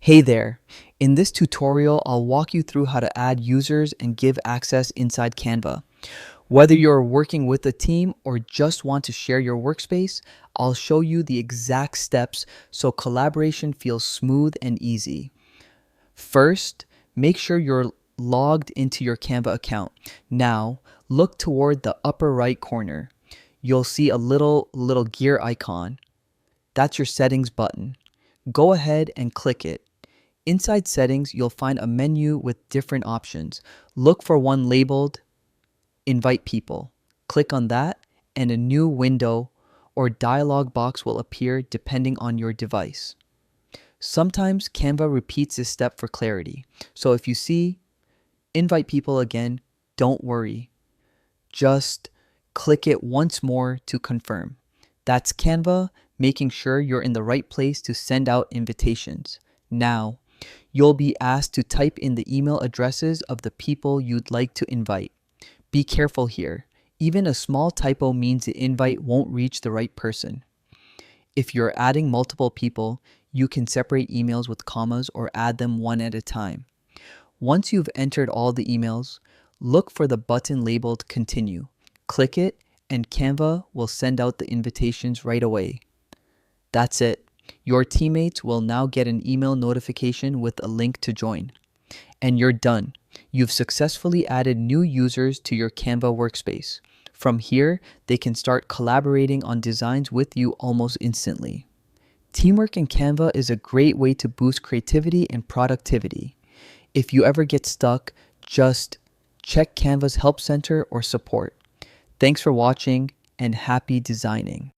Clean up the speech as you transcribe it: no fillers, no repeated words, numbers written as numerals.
Hey there! In this tutorial, I'll walk you through how to add users and give access inside Canva. Whether you're working with a team or just want to share your workspace, I'll show you the exact steps so collaboration feels smooth and easy. First, make sure you're logged into your Canva account. Now, look toward the upper right corner. You'll see a little gear icon. That's your settings button. Go ahead and click it. Inside settings, you'll find a menu with different options. Look for one labeled Invite People. Click on that, and a new window or dialog box will appear depending on your device. Sometimes Canva repeats this step for clarity. So if you see Invite People again, don't worry. Just click it once more to confirm. That's Canva making sure you're in the right place to send out invitations. Now, you'll be asked to type in the email addresses of the people you'd like to invite. Be careful here. Even a small typo means the invite won't reach the right person. If you're adding multiple people, you can separate emails with commas or add them one at a time. Once you've entered all the emails, look for the button labeled Continue. Click it, and Canva will send out the invitations right away. That's it. Your teammates will now get an email notification with a link to join. And you're done. You've successfully added new users to your Canva workspace. From here, they can start collaborating on designs with you almost instantly. Teamwork in Canva is a great way to boost creativity and productivity. If you ever get stuck, just check Canva's Help Center or support. Thanks for watching and happy designing.